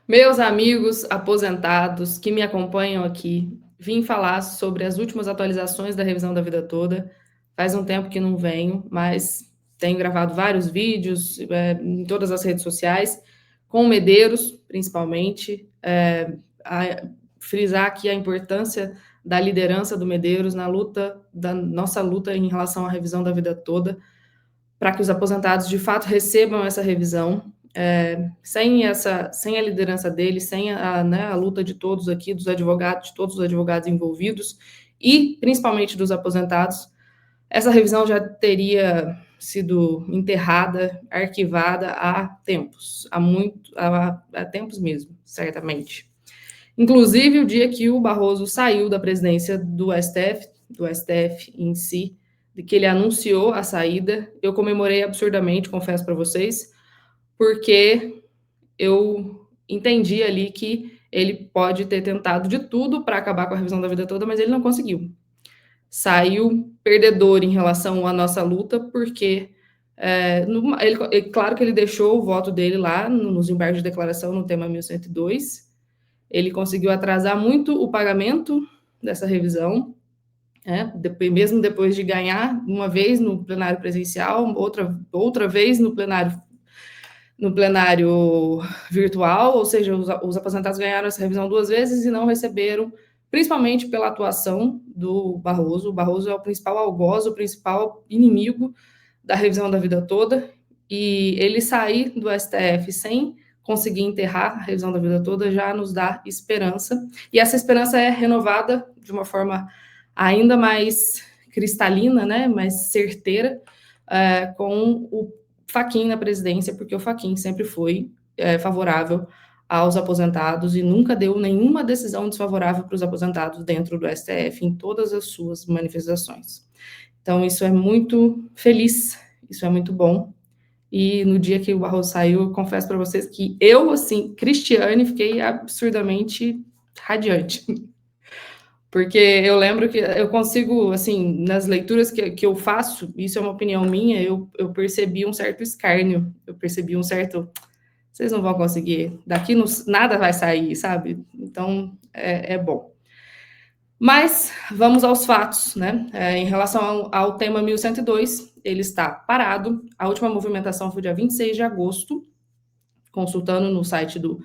Meus amigos aposentados que me acompanham aqui, vim falar sobre as últimas atualizações da revisão da vida toda. Faz um tempo que não venho, mas tenho gravado vários vídeos em todas as redes sociais, com o Medeiros, principalmente, frisar aqui a importância da liderança do Medeiros na luta, da nossa luta em relação à revisão da vida toda, para que os aposentados de fato recebam essa revisão. Sem a liderança dele, sem né, a luta de todos aqui, dos advogados, de todos os advogados envolvidos, e principalmente dos aposentados, essa revisão já teria sido enterrada, arquivada há tempos, há tempos mesmo, certamente. Inclusive, o dia que o Barroso saiu da presidência do STF em si, de que ele anunciou a saída, eu comemorei absurdamente, confesso para vocês, porque eu entendi ali que ele pode ter tentado de tudo para acabar com a revisão da vida toda, mas ele não conseguiu. Saiu perdedor em relação à nossa luta, porque claro que ele deixou o voto dele lá nos embargos de declaração no tema 1102. Ele conseguiu atrasar muito o pagamento dessa revisão, mesmo depois de ganhar uma vez no plenário presencial, outra vez no plenário virtual, ou seja, os aposentados ganharam essa revisão 2 vezes e não receberam, principalmente pela atuação do Barroso. O Barroso é o principal algoz, o principal inimigo da revisão da vida toda, e ele sair do STF sem conseguir enterrar a revisão da vida toda já nos dá esperança, e essa esperança é renovada de uma forma ainda mais cristalina, né, mais certeira, com o Fachin na presidência, porque o Fachin sempre foi favorável aos aposentados e nunca deu nenhuma decisão desfavorável para os aposentados dentro do STF, em todas as suas manifestações. Então, isso é muito feliz, isso é muito bom. E no dia que o Barroso saiu, eu confesso para vocês que eu, assim, Cristiane, fiquei absurdamente radiante. Porque eu lembro que eu consigo, assim, nas leituras que eu faço, isso é uma opinião minha, eu percebi um certo escárnio, eu percebi um certo, vocês não vão conseguir, nada vai sair, sabe? Então, é bom. Mas vamos aos fatos, né? Em relação ao tema 1102, ele está parado. A última movimentação foi dia 26 de agosto, consultando no site do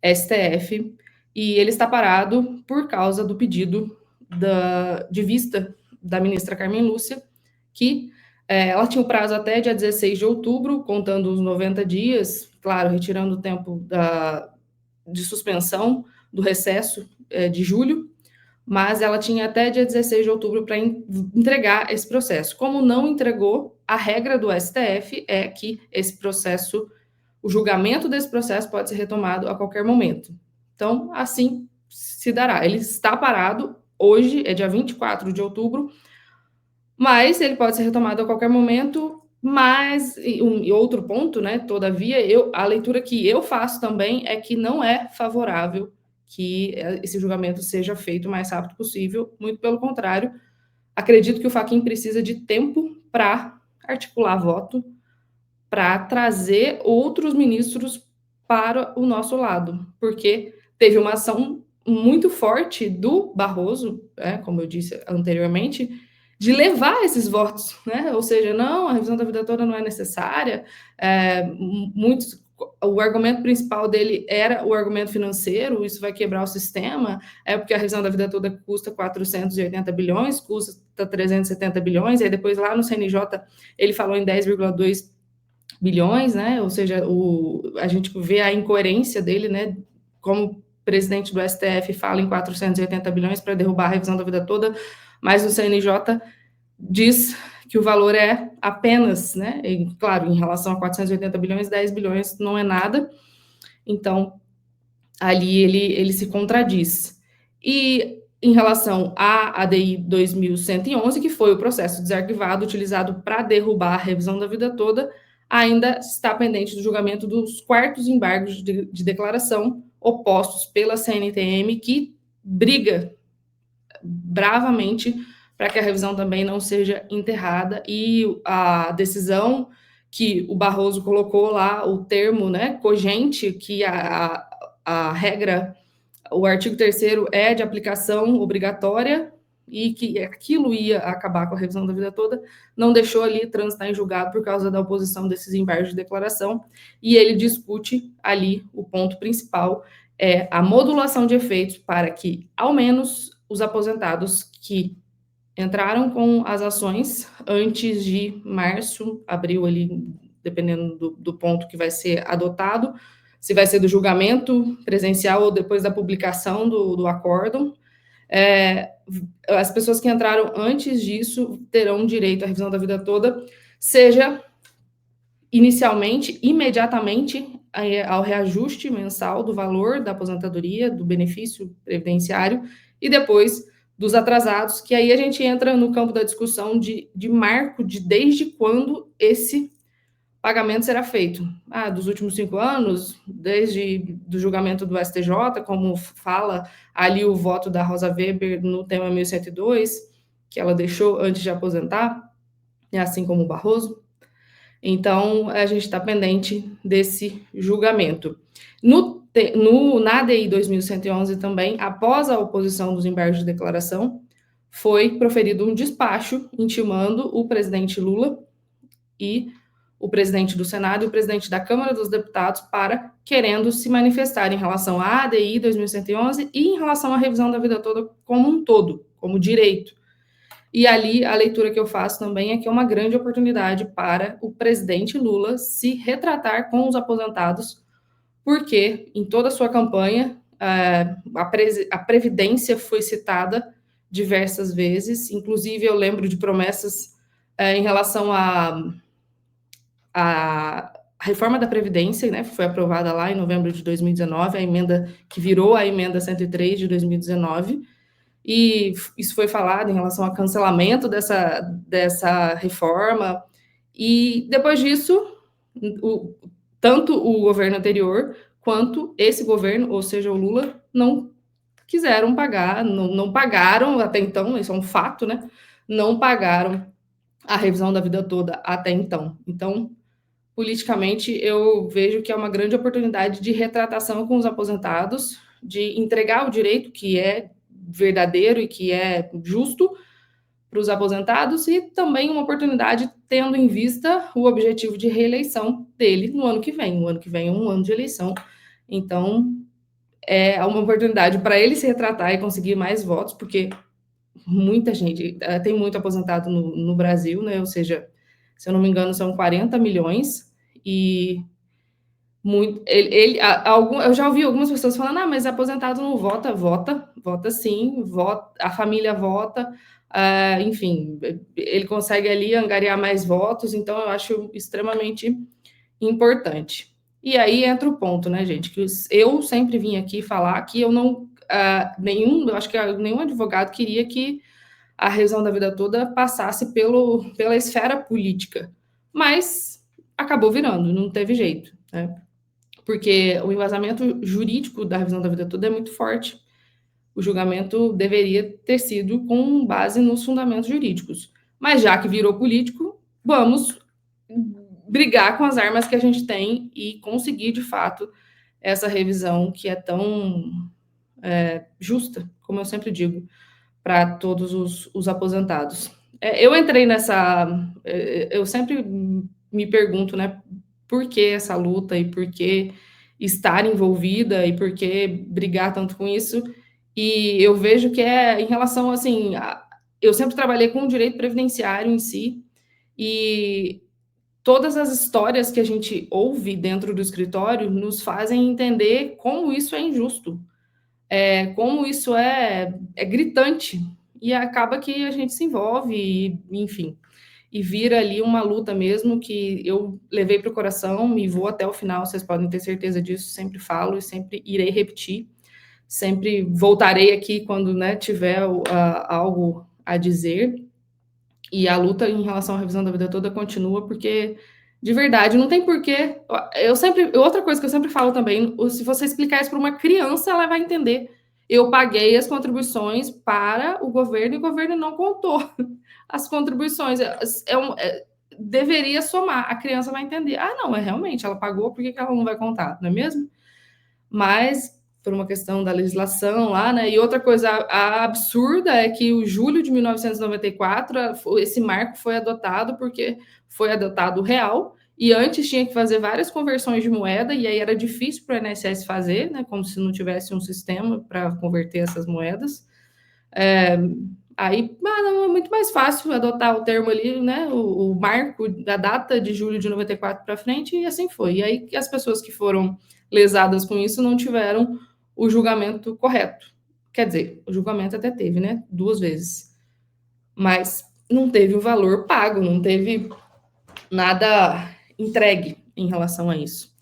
STF, e ele está parado por causa do pedido de vista da ministra Carmen Lúcia, que ela tinha o prazo até dia 16 de outubro, contando os 90 dias, claro, retirando o tempo de suspensão do recesso de julho, mas ela tinha até dia 16 de outubro para entregar esse processo. Como não entregou, a regra do STF é que esse processo, o julgamento desse processo pode ser retomado a qualquer momento. Então, assim se dará. Ele está parado, hoje é dia 24 de outubro, mas ele pode ser retomado a qualquer momento. Mas, e outro ponto, né? Todavia, a leitura que eu faço também é que não é favorável que esse julgamento seja feito o mais rápido possível. Muito pelo contrário, acredito que o Fachin precisa de tempo para articular voto, para trazer outros ministros para o nosso lado, porque teve uma ação muito forte do Barroso, como eu disse anteriormente, de levar esses votos, né? Ou seja, não, a revisão da vida toda não é necessária. O argumento principal dele era o argumento financeiro, isso vai quebrar o sistema, porque a revisão da vida toda custa 480 bilhões, custa 370 bilhões, e aí depois lá no CNJ ele falou em 10,2 bilhões, né? Ou seja, a gente vê a incoerência dele, né? Como presidente do STF fala em 480 bilhões para derrubar a revisão da vida toda, mas o CNJ diz que o valor é apenas, né? E, claro, em relação a 480 bilhões, 10 bilhões não é nada. Então, ali ele se contradiz. E em relação à ADI 2111, que foi o processo desarquivado utilizado para derrubar a revisão da vida toda, ainda está pendente do julgamento dos quartos embargos de declaração opostos pela CNTM, que briga bravamente para que a revisão também não seja enterrada, e a decisão que o Barroso colocou lá, o termo, né, cogente, que a regra, o artigo 3º é de aplicação obrigatória e que aquilo ia acabar com a revisão da vida toda, não deixou ali transitar em julgado por causa da oposição desses embargos de declaração, e ele discute ali o ponto principal, é a modulação de efeitos para que, ao menos, os aposentados que entraram com as ações antes de março, abril ali, dependendo do ponto que vai ser adotado, se vai ser do julgamento presencial ou depois da publicação do acórdão, as pessoas que entraram antes disso terão direito à revisão da vida toda, seja inicialmente, imediatamente, ao reajuste mensal do valor da aposentadoria, do benefício previdenciário, e depois dos atrasados, que aí a gente entra no campo da discussão de marco de desde quando esse pagamento será feito. Dos últimos 5 anos, desde do julgamento do STJ, como fala ali o voto da Rosa Weber no tema 1102, que ela deixou antes de aposentar, assim como o Barroso. Então, a gente está pendente desse julgamento. Na ADI 2111 também, após a oposição dos embargos de declaração, foi proferido um despacho intimando o presidente Lula e o presidente do Senado e o presidente da Câmara dos Deputados para querendo se manifestar em relação à ADI 2111 e em relação à revisão da vida toda como um todo, como direito. E ali a leitura que eu faço também é que é uma grande oportunidade para o presidente Lula se retratar com os aposentados, porque em toda a sua campanha a Previdência foi citada diversas vezes, inclusive eu lembro de promessas em relação a reforma da Previdência, né, foi aprovada lá em novembro de 2019, a emenda que virou a emenda 103 de 2019, e isso foi falado em relação ao cancelamento dessa reforma, e depois disso, tanto o governo anterior quanto esse governo, ou seja, o Lula, não quiseram pagar, não pagaram até então, isso é um fato, né? Não pagaram a revisão da vida toda até então. Então, politicamente, eu vejo que é uma grande oportunidade de retratação com os aposentados, de entregar o direito que é verdadeiro e que é justo para os aposentados e também uma oportunidade tendo em vista o objetivo de reeleição dele no ano que vem. O ano que vem é um ano de eleição, então é uma oportunidade para ele se retratar e conseguir mais votos, porque muita gente, tem muito aposentado no Brasil, né? Ou seja, se eu não me engano, são 40 milhões e muito, eu já ouvi algumas pessoas falando, mas aposentado não vota, vota sim, vota, a família vota, enfim, ele consegue ali angariar mais votos, então eu acho extremamente importante. E aí entra o ponto, né, gente, que eu sempre vim aqui falar que eu não, eu acho que nenhum advogado queria que a revisão da vida toda passasse pela esfera política, mas acabou virando, não teve jeito, né? Porque o embasamento jurídico da revisão da vida toda é muito forte. O julgamento deveria ter sido com base nos fundamentos jurídicos. Mas já que virou político, vamos brigar com as armas que a gente tem e conseguir, de fato, essa revisão que é tão justa, como eu sempre digo, para todos os aposentados. Eu entrei nessa... Eu sempre me pergunto, né, por que essa luta e por que estar envolvida e por que brigar tanto com isso. E eu vejo que em relação, assim, eu sempre trabalhei com o direito previdenciário em si, e todas as histórias que a gente ouve dentro do escritório nos fazem entender como isso é injusto, como isso é gritante, e acaba que a gente se envolve, e, enfim, e vira ali uma luta mesmo que eu levei para o coração e vou até o final, vocês podem ter certeza disso, sempre falo e sempre irei repetir, sempre voltarei aqui quando, né, tiver algo a dizer, e a luta em relação à revisão da vida toda continua, porque, de verdade, não tem porquê, outra coisa que eu sempre falo também, se você explicar isso para uma criança, ela vai entender. Eu paguei as contribuições para o governo e o governo não contou as contribuições. Deveria somar, a criança vai entender. Não, realmente, ela pagou, por que ela não vai contar, não é mesmo? mas por uma questão da legislação lá, né? E outra coisa absurda é que o julho de 1994, esse marco foi adotado porque foi adotado o real, e antes tinha que fazer várias conversões de moeda, e aí era difícil para o INSS fazer, né? Como se não tivesse um sistema para converter essas moedas. Aí não, é muito mais fácil adotar o termo ali, né? O marco da data de julho de 94 para frente, e assim foi. E aí as pessoas que foram lesadas com isso não tiveram o julgamento correto. Quer dizer, o julgamento até teve, né? 2 vezes. Mas não teve o valor pago, não teve nada entregue em relação a isso.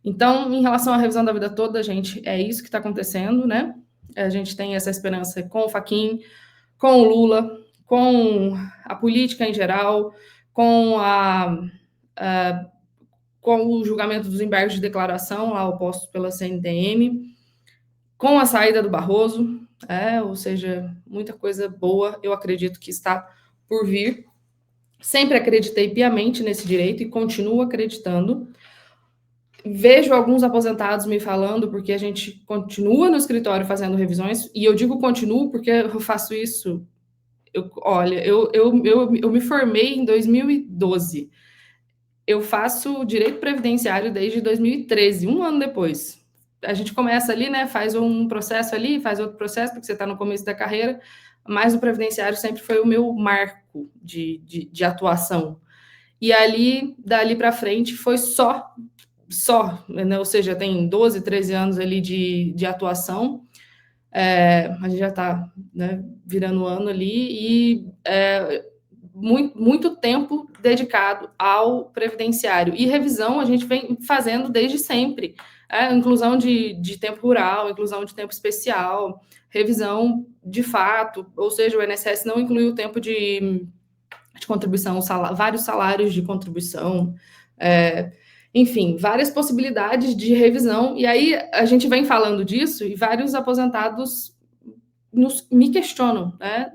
Então, em relação à revisão da vida toda, gente, é isso que está acontecendo, né? A gente tem essa esperança com o Fachin, com o Lula, com a política em geral, com com o julgamento dos embargos de declaração lá opostos pela CNDM, com a saída do Barroso, ou seja, muita coisa boa, eu acredito que está por vir. Sempre acreditei piamente nesse direito e continuo acreditando. Vejo alguns aposentados me falando, porque a gente continua no escritório fazendo revisões, e eu digo continuo porque eu faço isso. Olha, eu me formei em 2012. Eu faço direito previdenciário desde 2013, um ano depois. A gente começa ali, né? Faz um processo ali, faz outro processo, porque você está no começo da carreira, mas o previdenciário sempre foi o meu marco de atuação. E ali, dali para frente, foi só, né? Ou seja, tem 12, 13 anos ali de atuação. A gente já está, né, virando ano ali, e muito tempo dedicado ao previdenciário. E revisão a gente vem fazendo desde sempre. Inclusão de tempo rural, inclusão de tempo especial, revisão de fato, ou seja, o INSS não inclui o tempo de contribuição, vários salários de contribuição, enfim, várias possibilidades de revisão. E aí a gente vem falando disso e vários aposentados me questionam, né?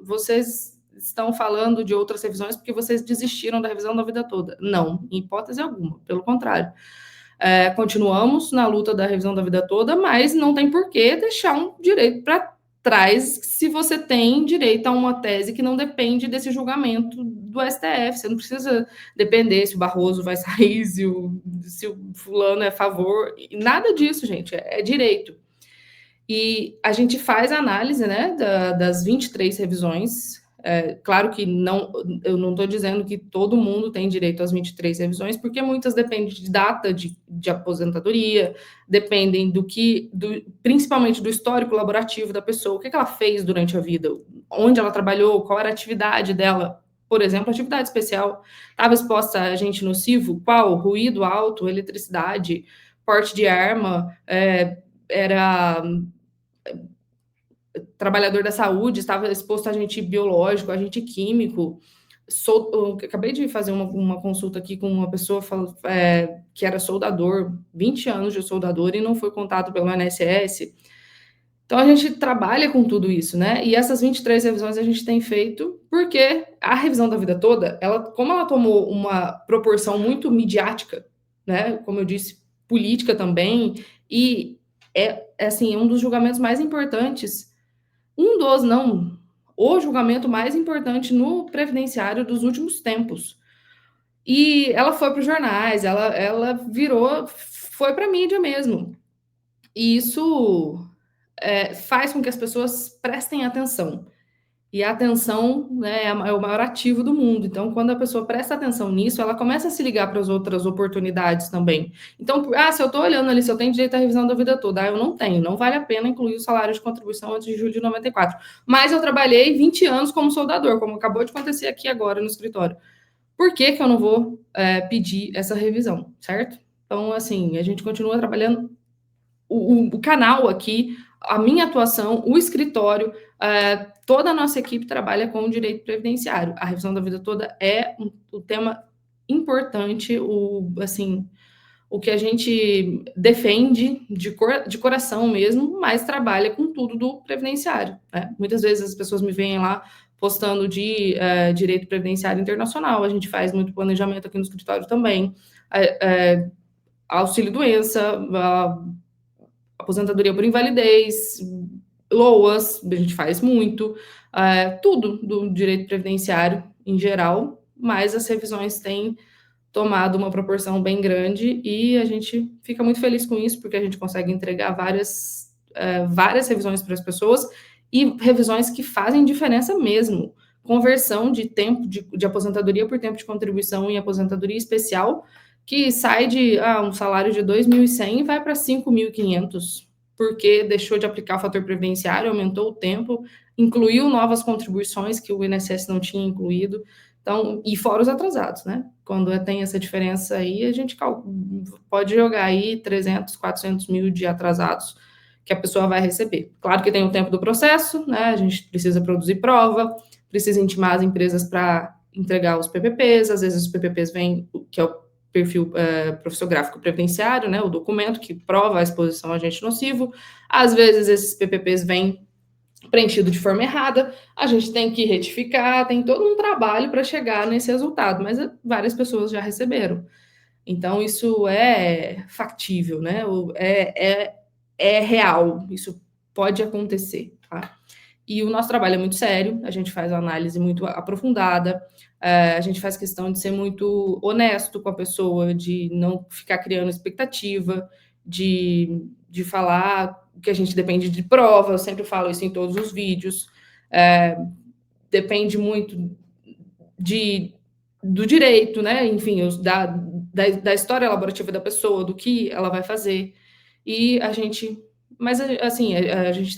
Vocês estão falando de outras revisões porque vocês desistiram da revisão da vida toda. Não, em hipótese alguma, pelo contrário. Continuamos na luta da revisão da vida toda, mas não tem por que deixar um direito para trás se você tem direito a uma tese que não depende desse julgamento do STF. Você não precisa depender se o Barroso vai sair, se o fulano é a favor. Nada disso, gente. É direito. E a gente faz a análise, né, das 23 revisões. Claro que eu não estou dizendo que todo mundo tem direito às 23 revisões, porque muitas dependem de data de aposentadoria, dependem principalmente do histórico laborativo da pessoa, o que ela fez durante a vida, onde ela trabalhou, qual era a atividade dela. Por exemplo, atividade especial, estava exposta a agente nocivo, qual? Ruído alto, eletricidade, porte de arma, era trabalhador da saúde, estava exposto a agente biológico, agente químico. Acabei de fazer uma consulta aqui com uma pessoa que era soldador, 20 anos de soldador, e não foi contado pelo INSS. Então, a gente trabalha com tudo isso, né? E essas 23 revisões a gente tem feito porque a revisão da vida toda, como ela tomou uma proporção muito midiática, né? Como eu disse, política também, e assim, um dos julgamentos mais importantes, o julgamento mais importante no previdenciário dos últimos tempos. E ela foi para os jornais, ela foi para a mídia mesmo. E isso faz com que as pessoas prestem atenção. E a atenção, né, é o maior ativo do mundo. Então, quando a pessoa presta atenção nisso, ela começa a se ligar para as outras oportunidades também. Então, se eu estou olhando ali, se eu tenho direito à revisão da vida toda, eu não tenho, não vale a pena incluir o salário de contribuição antes de julho de 94. Mas eu trabalhei 20 anos como soldador, como acabou de acontecer aqui agora no escritório. Por que que eu não vou pedir essa revisão, certo? Então, assim, a gente continua trabalhando o canal aqui, a minha atuação, o escritório, toda a nossa equipe trabalha com o direito previdenciário. A revisão da vida toda é um tema importante, o que a gente defende de coração mesmo, mas trabalha com tudo do previdenciário, né? Muitas vezes as pessoas me veem lá postando de direito previdenciário internacional, a gente faz muito planejamento aqui no escritório também, auxílio-doença, aposentadoria por invalidez, LOAS, a gente faz muito, tudo do direito previdenciário em geral, mas as revisões têm tomado uma proporção bem grande e a gente fica muito feliz com isso, porque a gente consegue entregar várias revisões para as pessoas e revisões que fazem diferença mesmo. Conversão de tempo de aposentadoria por tempo de contribuição em aposentadoria especial, que sai de um salário de 2.100 e vai para 5.500, porque deixou de aplicar o fator previdenciário, aumentou o tempo, incluiu novas contribuições que o INSS não tinha incluído. Então, e fora os atrasados, né? Quando tem essa diferença aí, a gente pode jogar aí 300, 400 mil de atrasados que a pessoa vai receber. Claro que tem o tempo do processo, né? A gente precisa produzir prova, precisa intimar as empresas para entregar os PPPs, às vezes os PPPs vêm, que é o perfil profissográfico previdenciário, né? O documento que prova a exposição a agente nocivo. Às vezes esses PPPs vêm preenchido de forma errada, a gente tem que retificar, tem todo um trabalho para chegar nesse resultado, mas várias pessoas já receberam. Então, isso é factível, né? É real, isso pode acontecer, tá? E o nosso trabalho é muito sério, a gente faz uma análise muito aprofundada, a gente faz questão de ser muito honesto com a pessoa, de não ficar criando expectativa, de falar que a gente depende de prova, eu sempre falo isso em todos os vídeos, depende muito do direito, né? Enfim, da história elaborativa da pessoa, do que ela vai fazer. E a gente, mas assim, a gente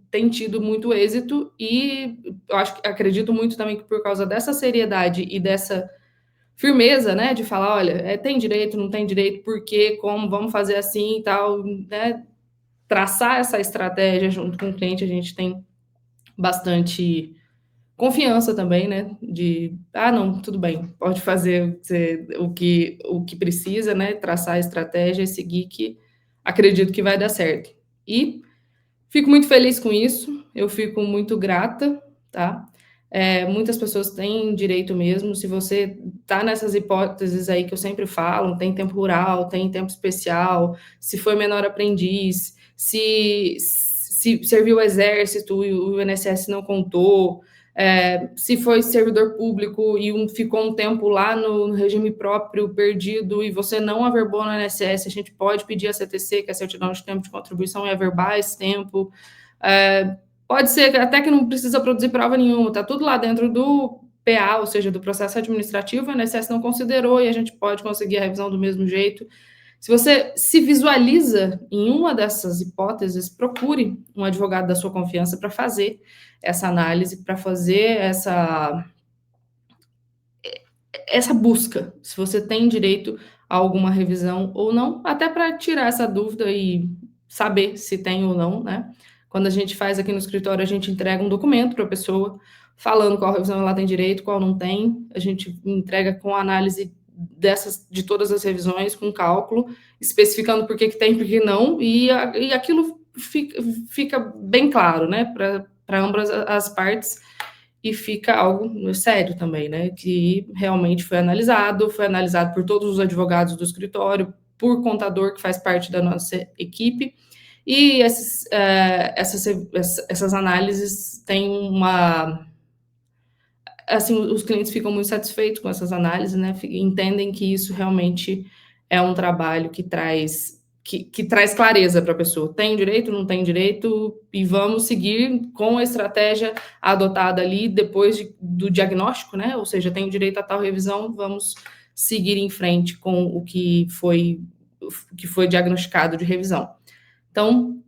tem tido muito êxito e eu acredito muito também que por causa dessa seriedade e dessa firmeza, né, de falar, olha, tem direito, não tem direito, por quê, como, vamos fazer assim e tal, né, traçar essa estratégia junto com o cliente, a gente tem bastante confiança também, né, não, tudo bem, pode fazer o que precisa, né, traçar a estratégia e seguir, que acredito que vai dar certo. E fico muito feliz com isso, eu fico muito grata, tá? Muitas pessoas têm direito mesmo, se você tá nessas hipóteses aí que eu sempre falo, tem tempo rural, tem tempo especial, se foi menor aprendiz, se serviu o exército e o INSS não contou, se foi servidor público e ficou um tempo lá no regime próprio perdido e você não averbou no INSS, a gente pode pedir a CTC, que é a certidão de tempo de contribuição, e averbar esse tempo. Pode ser até que não precisa produzir prova nenhuma, está tudo lá dentro do PA, ou seja, do processo administrativo, o INSS não considerou e a gente pode conseguir a revisão do mesmo jeito. Se você se visualiza em uma dessas hipóteses, procure um advogado da sua confiança para fazer essa análise, para fazer essa busca, se você tem direito a alguma revisão ou não, até para tirar essa dúvida e saber se tem ou não, né? Quando a gente faz aqui no escritório, a gente entrega um documento para a pessoa, falando qual revisão ela tem direito, qual não tem. A gente entrega com a análise de todas as revisões, com cálculo, especificando por que tem, por que não, e aquilo fica bem claro, né, para ambas as partes, e fica algo sério também, né, que realmente foi analisado por todos os advogados do escritório, por contador que faz parte da nossa equipe, e essas análises têm assim, os clientes ficam muito satisfeitos com essas análises, né? Entendem que isso realmente é um trabalho que traz clareza para a pessoa. Tem direito, não tem direito, e vamos seguir com a estratégia adotada ali depois do diagnóstico, né? Ou seja, tem direito a tal revisão, vamos seguir em frente com o que foi diagnosticado de revisão. Então,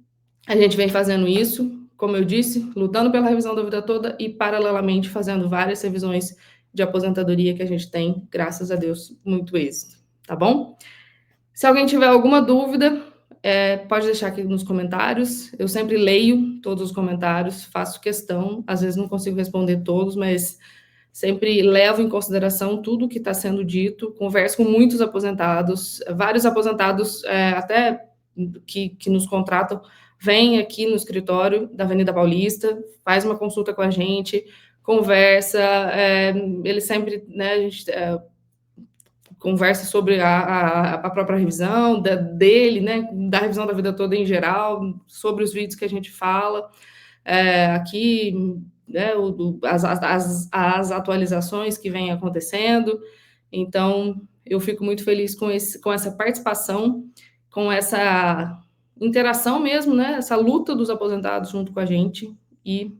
a gente vem fazendo isso, como eu disse, lutando pela revisão da vida toda e, paralelamente, fazendo várias revisões de aposentadoria que a gente tem, graças a Deus, muito êxito, tá bom? Se alguém tiver alguma dúvida, pode deixar aqui nos comentários. Eu sempre leio todos os comentários, faço questão, às vezes não consigo responder todos, mas sempre levo em consideração tudo que está sendo dito, converso com muitos aposentados, vários aposentados, até que nos contratam, vem aqui no escritório da Avenida Paulista, faz uma consulta com a gente, conversa, ele sempre, né, a gente conversa sobre a própria revisão dele, né, da revisão da vida toda em geral, sobre os vídeos que a gente fala aqui, né, as atualizações que vêm acontecendo. Então, eu fico muito feliz com essa participação, com essa interação mesmo, né, essa luta dos aposentados junto com a gente, e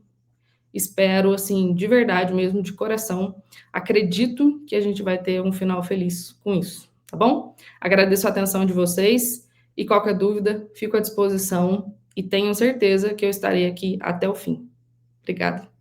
espero, assim, de verdade mesmo, de coração, acredito que a gente vai ter um final feliz com isso, tá bom? Agradeço a atenção de vocês e qualquer dúvida, fico à disposição e tenho certeza que eu estarei aqui até o fim. Obrigada.